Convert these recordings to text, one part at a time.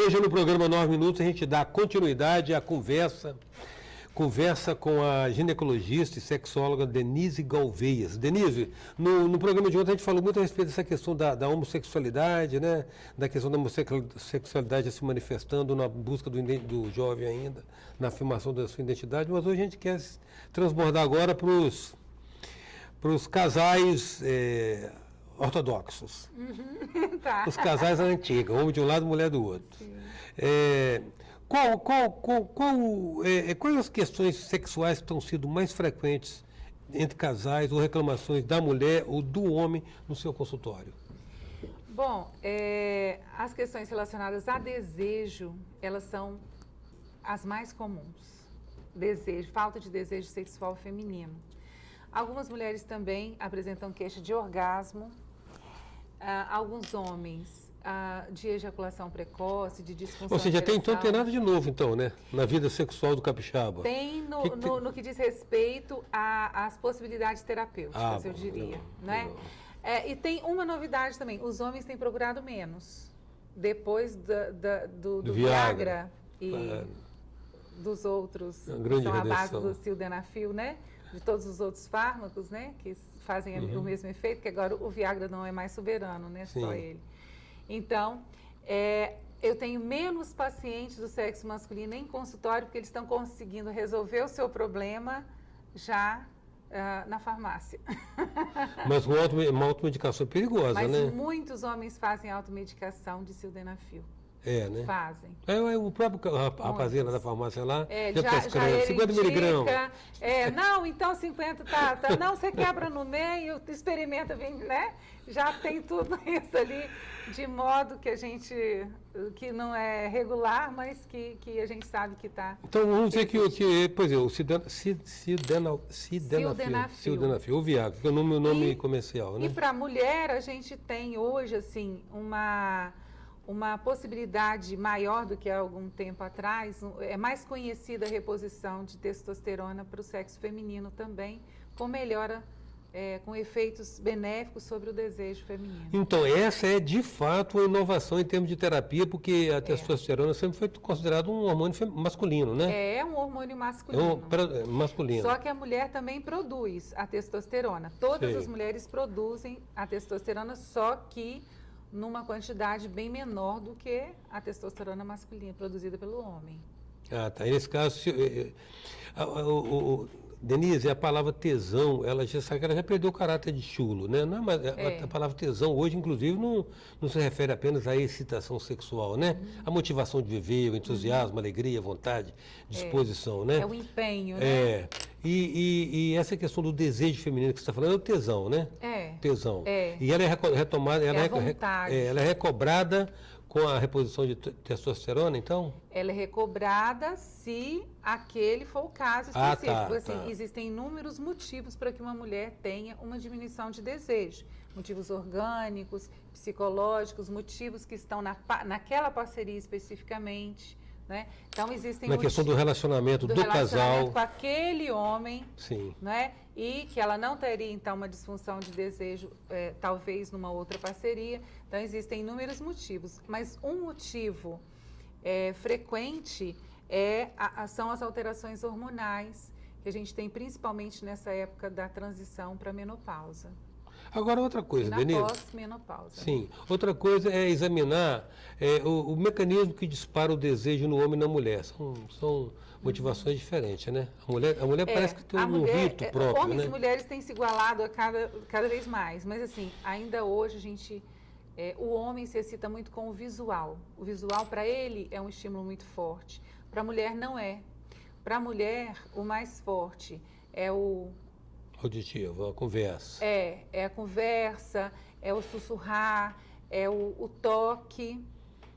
Hoje no programa 9 Minutos a gente dá continuidade à conversa com a ginecologista e sexóloga Denise Galveias. Denise, no programa de ontem a gente falou muito a respeito dessa questão da homossexualidade, né? Da questão da homossexualidade se manifestando na busca do jovem ainda, na afirmação da sua identidade, mas hoje a gente quer transbordar agora para os casais ortodoxos. Tá. Os casais antigos, homem de um lado, mulher do outro. Quais as questões sexuais que estão sendo mais frequentes entre casais ou reclamações da mulher ou do homem no seu consultório? Bom, as questões relacionadas a desejo, elas são as mais comuns. Desejo, falta de desejo sexual feminino. Algumas mulheres também apresentam queixa de orgasmo. Alguns homens de ejaculação precoce, de disfunção. Ou seja, então tem nada de novo, então, né? Na vida sexual do capixaba. Tem no que diz respeito às possibilidades terapêuticas, eu diria. Né? E tem uma novidade também, os homens têm procurado menos. Depois do Viagra e dos outros, que são a base do sildenafil, né? De todos os outros fármacos, né? Que fazem o mesmo efeito, que agora o Viagra não é mais soberano, né? Sim. Só ele. Então, eu tenho menos pacientes do sexo masculino em consultório, porque eles estão conseguindo resolver o seu problema já na farmácia. Mas uma automedicação perigosa, né? Mas muitos homens fazem automedicação de sildenafil. Né? Fazem. O próprio rapazinho da farmácia lá, já ele 50 miligramas. Não, então 50 não, você quebra no meio, experimenta, né? Já tem tudo isso ali, de modo que não é regular, mas que a gente sabe que está. Então vamos dizer que o sildenafil, o Viagra, que é o nome comercial, né? E para a mulher, a gente tem hoje, assim, uma possibilidade maior do que há algum tempo atrás, é mais conhecida a reposição de testosterona para o sexo feminino também, com melhora, com efeitos benéficos sobre o desejo feminino. Então, essa é de fato uma inovação em termos de terapia, porque a testosterona sempre foi considerado um hormônio masculino, né? É um hormônio masculino. Masculino. Só que a mulher também produz a testosterona. Todas as mulheres produzem a testosterona, só que numa quantidade bem menor do que a testosterona masculina produzida pelo homem. Tá. E nesse caso, Denise, a palavra tesão, ela já perdeu o caráter de chulo, né? Não é mais, a palavra tesão hoje, inclusive, não se refere apenas à excitação sexual, né? A motivação de viver, o entusiasmo, a alegria, a vontade, disposição, né? É o empenho, né? E essa questão do desejo feminino que você está falando é o tesão, né? Tesão. E ela é retomada, ela é recobrada com a reposição de testosterona, então? Ela é recobrada se aquele for o caso específico. Existem inúmeros motivos para que uma mulher tenha uma diminuição de desejo. Motivos orgânicos, psicológicos, motivos que estão naquela parceria especificamente. Né? Então existem na questão do relacionamento do casal com aquele homem, sim, né? E que ela não teria então uma disfunção de desejo, talvez numa outra parceria. Então existem inúmeros motivos, mas um motivo frequente são as alterações hormonais que a gente tem principalmente nessa época da transição para a menopausa. Agora, outra coisa, Denise. Pós-menopausa. Sim. Outra coisa é examinar o mecanismo que dispara o desejo no homem e na mulher. São motivações diferentes, né? A mulher parece que tem um rito próprio, homens né? e mulheres têm se igualado cada vez mais. Mas, assim, ainda hoje o homem se excita muito com o visual. O visual, para ele, é um estímulo muito forte. Para a mulher, não é. Para a mulher, o mais forte é o auditivo, a conversa. É a conversa, é o sussurrar, é o toque,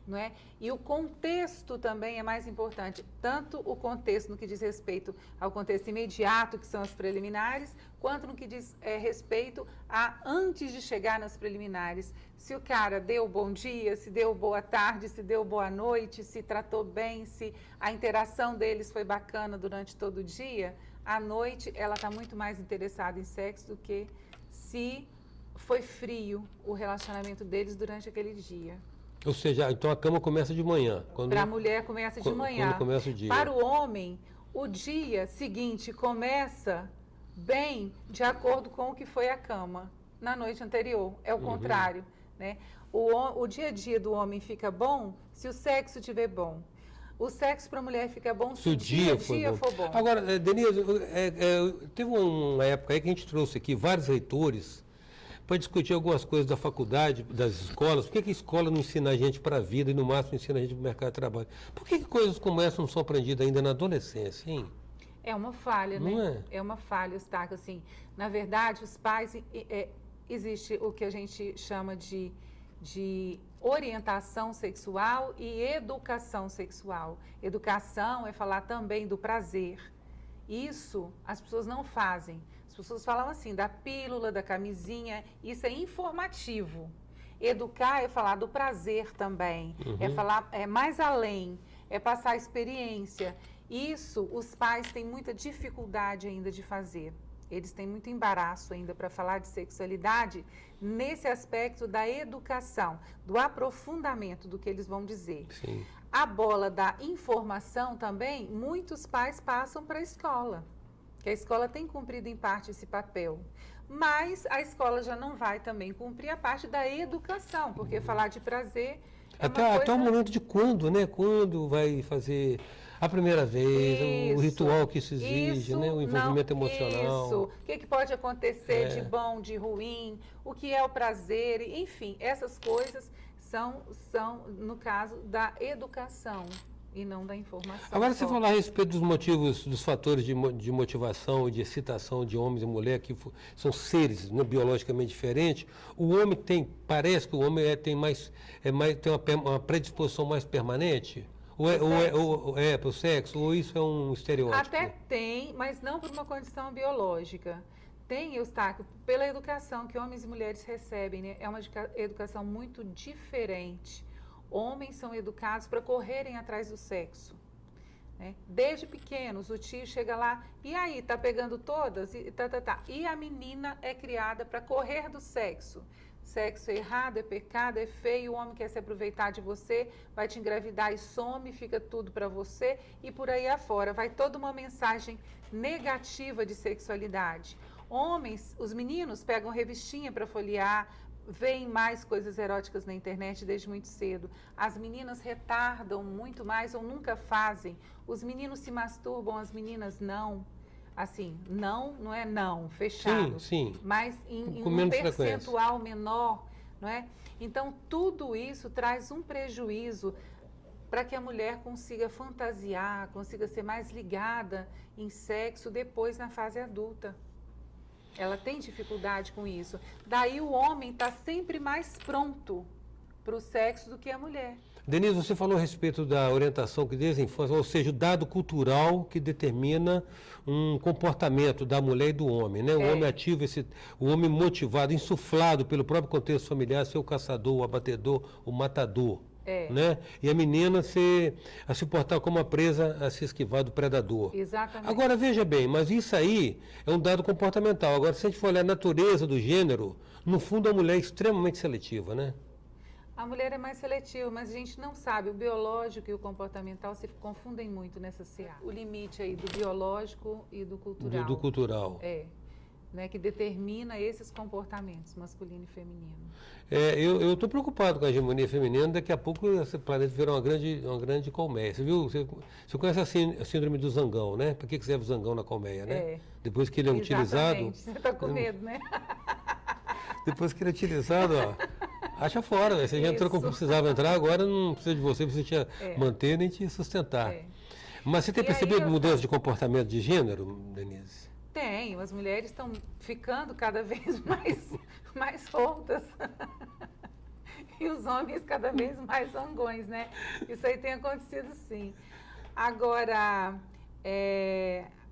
não é? E o contexto também é mais importante, tanto o contexto no que diz respeito ao contexto imediato, que são as preliminares, quanto no que diz respeito a antes de chegar nas preliminares. Se o cara deu bom dia, se deu boa tarde, se deu boa noite, se tratou bem, se a interação deles foi bacana durante todo o dia, à noite ela está muito mais interessada em sexo do que se foi frio o relacionamento deles durante aquele dia. Ou seja, então a cama começa de manhã. Para a mulher começa de manhã. Quando começa o dia. Para o homem, o dia seguinte começa bem de acordo com o que foi a cama na noite anterior. É o contrário, né? O dia a dia do homem fica bom se o sexo estiver bom. O sexo para a mulher fica bom se o dia for bom. Agora, Denise, teve uma época aí que a gente trouxe aqui vários reitores para discutir algumas coisas da faculdade, das escolas. Por que a escola não ensina a gente para a vida e, no máximo, ensina a gente para o mercado de trabalho? Por que coisas como essa não são aprendidas ainda na adolescência, hein? É uma falha, não né? É uma falha, Eustáquio. Assim, na verdade, os pais... existe o que a gente chama de orientação sexual e educação sexual. Educação é falar também do prazer. Isso as pessoas não fazem. As pessoas falam assim, da pílula, da camisinha, isso é informativo. Educar é falar do prazer também, é falar mais além, é passar experiência. Isso os pais têm muita dificuldade ainda de fazer. Eles têm muito embaraço ainda para falar de sexualidade nesse aspecto da educação, do aprofundamento do que eles vão dizer. Sim. A bola da informação também, muitos pais passam para a escola, que a escola tem cumprido em parte esse papel. Mas a escola já não vai também cumprir a parte da educação, porque falar de prazer é até o momento de quando, né? Quando vai fazer a primeira vez, o ritual que isso exige, né? O envolvimento emocional. Isso, o que pode acontecer de bom, de ruim, o que é o prazer, enfim, essas coisas são no caso da educação e não da informação. Agora, você falar a respeito dos motivos, dos fatores de motivação e de excitação de homens e mulheres, que são seres, né, biologicamente diferentes, parece que o homem tem uma predisposição mais permanente? Para o sexo? Ou isso é um estereótipo? Até tem, mas não por uma condição biológica. Tem, Eustáquio, pela educação que homens e mulheres recebem, né? É uma educação muito diferente. Homens são educados para correrem atrás do sexo, né? Desde pequenos, o tio chega lá, e aí, tá pegando todas? E a menina é criada para correr do sexo. Sexo é errado, é pecado, é feio, o homem quer se aproveitar de você, vai te engravidar e some, fica tudo para você, e por aí afora. Vai toda uma mensagem negativa de sexualidade. Homens, os meninos pegam revistinha para folhear, veem mais coisas eróticas na internet desde muito cedo. As meninas retardam muito mais ou nunca fazem. Os meninos se masturbam, as meninas não. Assim, não é não, fechado. Sim. Mas em um percentual menor, não é? Então, tudo isso traz um prejuízo para que a mulher consiga fantasiar, consiga ser mais ligada em sexo depois na fase adulta. Ela tem dificuldade com isso. Daí o homem está sempre mais pronto para o sexo do que a mulher. Denise, você falou a respeito da orientação que desde a infância, ou seja, o dado cultural que determina um comportamento da mulher e do homem, né? O homem ativo, o homem motivado, insuflado pelo próprio contexto familiar, ser o caçador, o abatedor, o matador. Né? E a menina a se portar como uma presa, a se esquivar do predador. Exatamente. Agora, veja bem, mas isso aí é um dado comportamental. Agora, se a gente for olhar a natureza do gênero, no fundo a mulher é extremamente seletiva, né? A mulher é mais seletiva, mas a gente não sabe. O biológico e o comportamental se confundem muito nessa seara. O limite aí do biológico e do cultural. Do cultural. Né, que determina esses comportamentos, masculino e feminino. Eu estou preocupado com a hegemonia feminina. Daqui a pouco esse planeta virá uma grande colmeia. Você viu? Você conhece a síndrome do zangão, né? Para que serve o zangão na colmeia, né? Depois que ele é utilizado... Você está com medo, né? Depois que ele é utilizado, acha fora. Você já entrou como precisava entrar, agora não precisa de você, precisa te manter nem te sustentar. Mas você tem percebido mudança de comportamento de gênero, Denise? Tem, as mulheres estão ficando cada vez mais soltas e os homens cada vez mais zangões, né? Isso aí tem acontecido sim. Agora,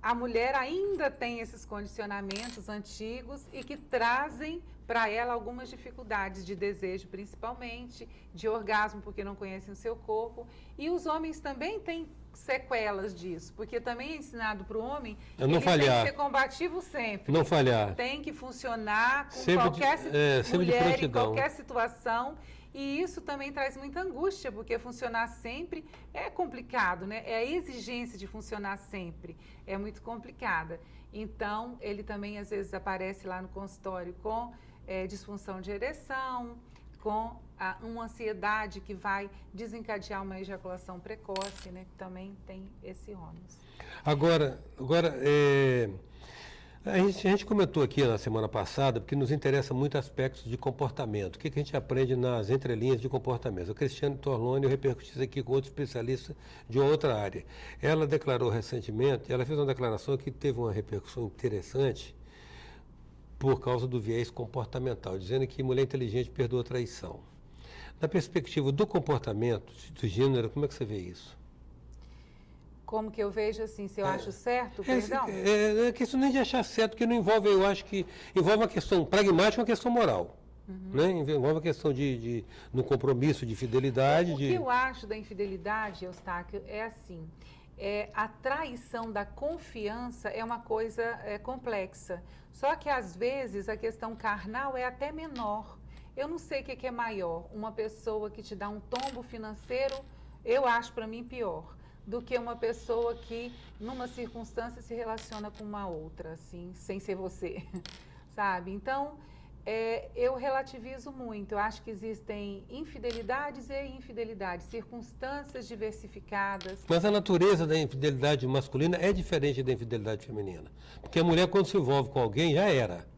a mulher ainda tem esses condicionamentos antigos e que trazem para ela algumas dificuldades de desejo, principalmente, de orgasmo, porque não conhecem o seu corpo. E os homens também têm sequelas disso, porque também é ensinado para o homem que ele tem que ser combativo sempre. Não falhar. Tem que funcionar com sempre qualquer sempre mulher, de em qualquer situação. E isso também traz muita angústia, porque funcionar sempre é complicado, né? A exigência de funcionar sempre é muito complicada. Então, ele também às vezes aparece lá no consultório com disfunção de ereção, com uma ansiedade que vai desencadear uma ejaculação precoce, né? Que também tem esse ônus. Agora a gente comentou aqui na semana passada, porque nos interessa muito aspectos de comportamento. O que a gente aprende nas entrelinhas de comportamento? A Cristiane Torloni, eu repercuti isso aqui com outro especialista de outra área. Ela declarou recentemente, ela fez uma declaração que teve uma repercussão interessante por causa do viés comportamental, dizendo que mulher inteligente perdoa a traição. Na perspectiva do comportamento, do gênero, como é que você vê isso? Como que eu vejo assim, se eu acho certo, perdão? É questão nem de achar certo, porque não envolve, eu acho que envolve uma questão pragmática e uma questão moral. Né? Envolve a questão no compromisso, de fidelidade. O que eu acho da infidelidade, Eustáquio, é assim, a traição da confiança é uma coisa complexa. Só que às vezes a questão carnal é até menor. Eu não sei o que é maior, uma pessoa que te dá um tombo financeiro, eu acho para mim pior do que uma pessoa que, numa circunstância, se relaciona com uma outra, assim, sem ser você, sabe? Então, eu relativizo muito. Eu acho que existem infidelidades e infidelidades, circunstâncias diversificadas. Mas a natureza da infidelidade masculina é diferente da infidelidade feminina. Porque a mulher, quando se envolve com alguém, já era.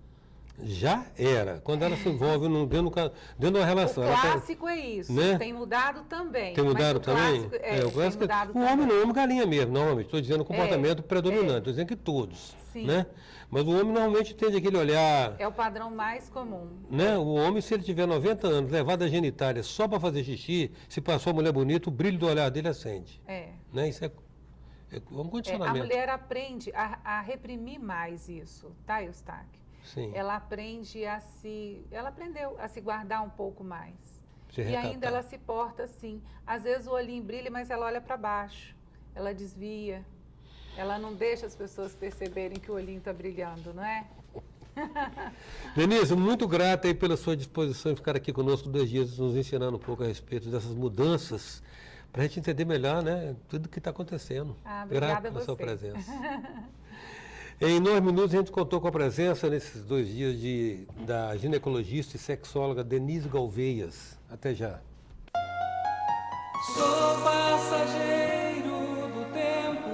Quando ela se envolve dentro de uma relação. O clássico é isso, né? Tem mudado também. Tem mudado também? O clássico o homem não, o homem galinha mesmo, normalmente. Estou dizendo o comportamento predominante, estou dizendo que todos. Sim. Né? Mas o homem normalmente tende aquele olhar... É o padrão mais comum. Né? O homem, se ele tiver 90 anos, levado à genitália só para fazer xixi, se passou a mulher bonita, o brilho do olhar dele acende. Né? Isso é um condicionamento. A mulher aprende a reprimir mais isso, tá, Eustáquio? Sim. Ela aprende ela aprendeu a se guardar um pouco mais. E ainda ela se porta assim. Às vezes o olhinho brilha, mas ela olha para baixo. Ela desvia. Ela não deixa as pessoas perceberem que o olhinho está brilhando, não é? Denise, muito grata aí pela sua disposição em ficar aqui conosco 2 dias, nos ensinando um pouco a respeito dessas mudanças, para a gente entender melhor, né, tudo o que está acontecendo. Obrigada pela sua você. presença. Em 9 minutos, a gente contou com a presença, nesses 2 dias, da ginecologista e sexóloga Denise Galveias. Até já. Sou passageiro do tempo,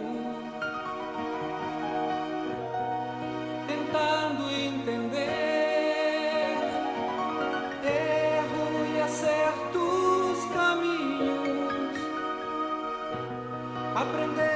tentando entender erro e acertos caminhos, aprender